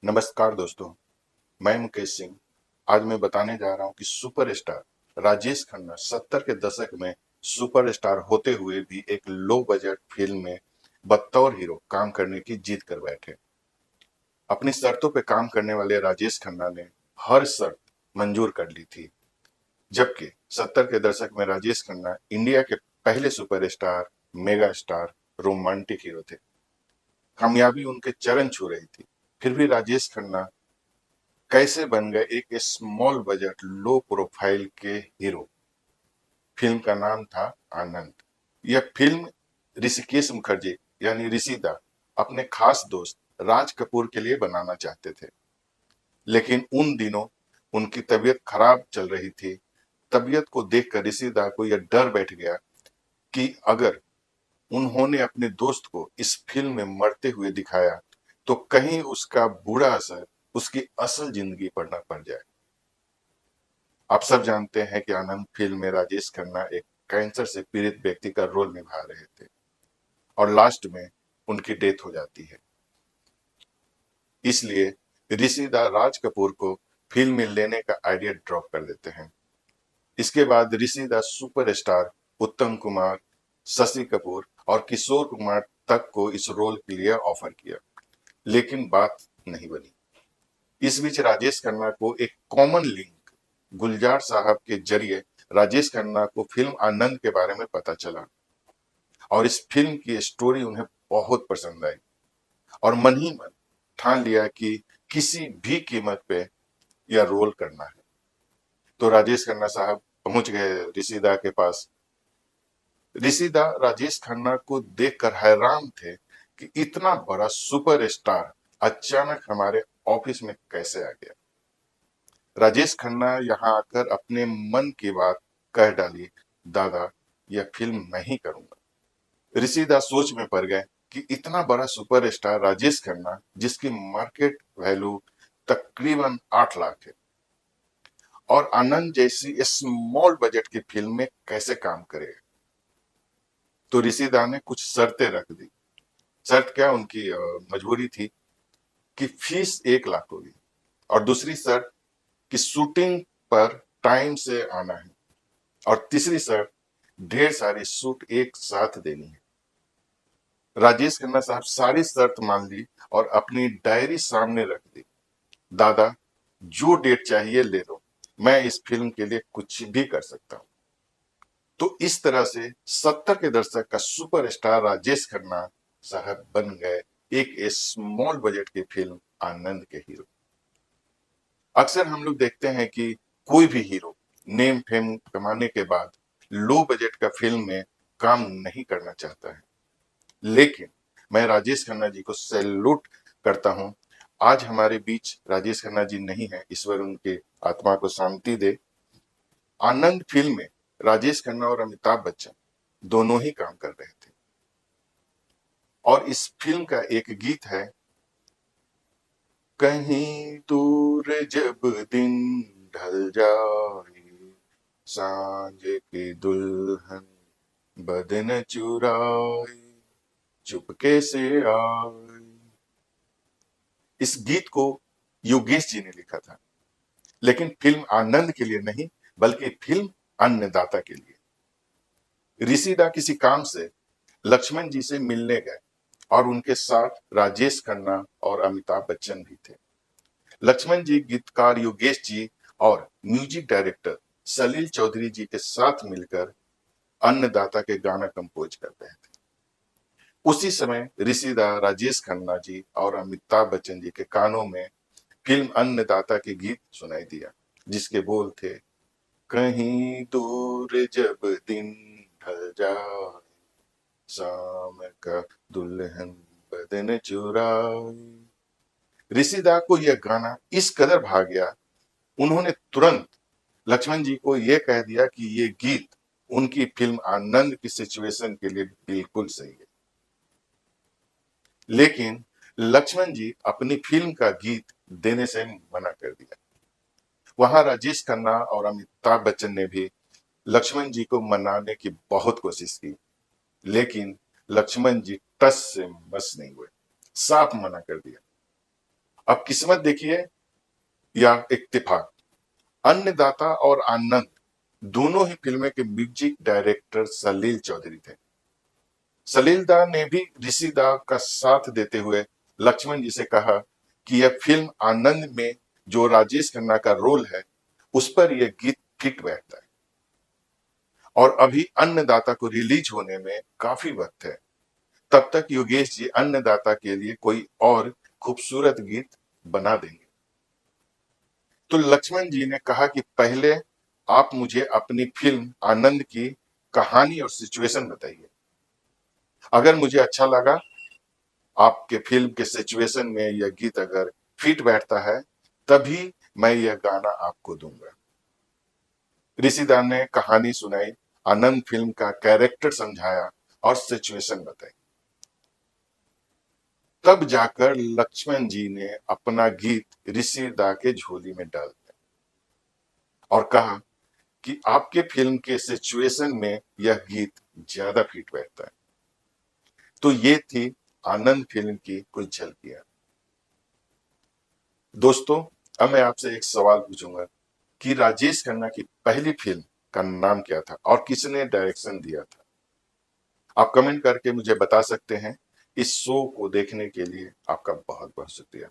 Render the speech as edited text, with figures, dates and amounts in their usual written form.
नमस्कार दोस्तों, मैं मुकेश सिंह। आज मैं बताने जा रहा हूं कि सुपरस्टार राजेश खन्ना 70 के दशक में सुपरस्टार होते हुए भी एक लो बजट फिल्म में बतौर हीरो काम करने की जिद कर बैठे। अपनी शर्तों पे काम करने वाले राजेश खन्ना ने हर शर्त मंजूर कर ली थी, जबकि 70 के दशक में राजेश खन्ना इंडिया के पहले superstar, mega star, romantic hero थे। कामयाबी उनके चरण छू रही थी, फिर भी राजेश खन्ना कैसे बन गए एक स्मॉल बजट लो प्रोफाइल के हीरो। फिल्म का नाम था आनंद। यह फिल्म ऋषिकेश मुखर्जी यानी ऋषिदा अपने खास दोस्त राज कपूर के लिए बनाना चाहते थे, लेकिन उन दिनों उनकी तबीयत खराब चल रही थी। तबीयत को देखकर ऋषिदा को यह डर बैठ गया कि अगर उन्होंने अपने दोस्त को इस फिल्म में मरते हुए दिखाया तो कहीं उसका बुरा असर उसकी असल जिंदगी पर न पड़ जाए। आप सब जानते हैं कि आनंद फिल्म में राजेश खन्ना एक कैंसर से पीड़ित व्यक्ति का रोल निभा रहे थे और लास्ट में उनकी डेथ हो जाती है। इसलिए ऋषिदा राज कपूर को फिल्म में लेने का आइडिया ड्रॉप कर देते हैं। इसके बाद ऋषिदा सुपरस्टार उत्तम कुमार, शशि कपूर और किशोर कुमार तक को इस रोल के लिए ऑफर किया, लेकिन बात नहीं बनी। इस बीच राजेश खन्ना को एक कॉमन लिंक गुलजार साहब के जरिए राजेश खन्ना को फिल्म आनंद के बारे में पता चला और इस फिल्म की स्टोरी उन्हें बहुत पसंद आई और मन ही मन ठान लिया कि किसी भी कीमत पे यह रोल करना है। तो राजेश खन्ना साहब पहुंच गए ऋषिदा के पास। ऋषिदा राजेश खन्ना को देखकर हैरान थे कि इतना बड़ा सुपरस्टार अचानक हमारे ऑफिस में कैसे आ गया। राजेश खन्ना यहाँ आकर अपने मन की बात कह डाली, दादा यह फिल्म मैं ही करूंगा। ऋषिदास सोच में पड़ गए कि इतना बड़ा सुपरस्टार राजेश खन्ना, जिसकी मार्केट वैल्यू तकरीबन 8 लाख है, और आनंद जैसी स्मॉल बजट की फिल्म में कैसे काम करेगा। तो ऋषिदा ने कुछ शर्तें रख दी। शर्त क्या, उनकी मजबूरी थी कि फीस 1 लाख होगी, और दूसरी शर्त कि शूटिंग पर टाइम से आना है, और तीसरी शर्त ढेर सारी शूट एक साथ देनी है। राजेश खन्ना साहब सारी शर्त मान ली और अपनी डायरी सामने रख दी। दादा जो डेट चाहिए ले लो, मैं इस फिल्म के लिए कुछ भी कर सकता हूं। तो इस तरह से 70 के दशक का सुपरस्टार राजेश खन्ना साहब बन गए एक स्मॉल बजट की फिल्म आनंद के हीरो। अक्सर हम लोग देखते हैं कि कोई भी हीरो नेम फेम कमाने के बाद लो बजट का फिल्म में काम नहीं करना चाहता है, लेकिन मैं राजेश खन्ना जी को सैल्यूट करता हूं। आज हमारे बीच राजेश खन्ना जी नहीं है, ईश्वर उनके आत्मा को शांति दे। आनंद फिल्म में राजेश खन्ना और अमिताभ बच्चन दोनों ही काम कर रहे थे, और इस फिल्म का एक गीत है, कहीं दूर जब दिन ढल जाए, सांझ की दुल्हन बदन चुराए, चुपके से आए। इस गीत को योगेश जी ने लिखा था, लेकिन फिल्म आनंद के लिए नहीं, बल्कि फिल्म अन्नदाता के लिए। ऋषिदा किसी काम से लक्ष्मण जी से मिलने गए और उनके साथ राजेश खन्ना और अमिताभ बच्चन भी थे। लक्ष्मण जी गीतकार योगेश जी और म्यूजिक डायरेक्टर सलील चौधरी जी के साथ मिलकर अन्नदाता के गाना कंपोज कर रहे थे। उसी समय ऋषिदा राजेश खन्ना जी और अमिताभ बच्चन जी के कानों में फिल्म अन्नदाता के गीत सुनाई दिया, जिसके बोल थे, कहीं दूर जब दिन ढल जाए, शाम का दुल्हन बदन चुराए। ऋषिदा को यह गाना इस कदर भा गया, उन्होंने तुरंत लक्ष्मण जी को यह कह दिया कि ये गीत उनकी फिल्म आनंद की सिचुएशन के लिए बिल्कुल सही है। लेकिन लक्ष्मण जी अपनी फिल्म का गीत देने से मना कर दिया। वहां राजेश खन्ना और अमिताभ बच्चन ने भी लक्ष्मण जी को मनाने की बहुत कोशिश की, लेकिन लक्ष्मण जी टस से मस नहीं हुए, साफ मना कर दिया। अब किस्मत देखिए या इत्तेफाक, अन्नदाता और आनंद दोनों ही फिल्में के म्यूजिक डायरेक्टर सलील चौधरी थे। सलील दा ने भी ऋषि दा का साथ देते हुए लक्ष्मण जी से कहा कि यह फिल्म आनंद में जो राजेश खन्ना का रोल है उस पर यह गीत फिट बैठता है और अभी अन्नदाता को रिलीज होने में काफी वक्त है। तब तक योगेश जी अन्नदाता के लिए कोई और खूबसूरत गीत बना देंगे। तो लक्ष्मण जी ने कहा कि पहले आप मुझे अपनी फिल्म आनंद की कहानी और सिचुएशन बताइए। अगर मुझे अच्छा लगा, आपके फिल्म के सिचुएशन में यह गीत अगर फिट बैठता है, तभी मैं यह गाना आपको दूंगा। ऋषिदा ने कहानी सुनाई, आनंद फिल्म का कैरेक्टर समझाया और सिचुएशन बताई। तब जाकर लक्ष्मण जी ने अपना गीत ऋषिदा के झोली में डाल दिया और कहा कि आपके फिल्म के सिचुएशन में यह गीत ज्यादा फिट बैठता है। तो ये थी आनंद फिल्म की कुछ झलकियां। दोस्तों, अब मैं आपसे एक सवाल पूछूंगा कि राजेश खन्ना की पहली फिल्म का नाम क्या था और किसने डायरेक्शन दिया था? आप कमेंट करके मुझे बता सकते हैं। इस शो को देखने के लिए आपका बहुत बहुत शुक्रिया।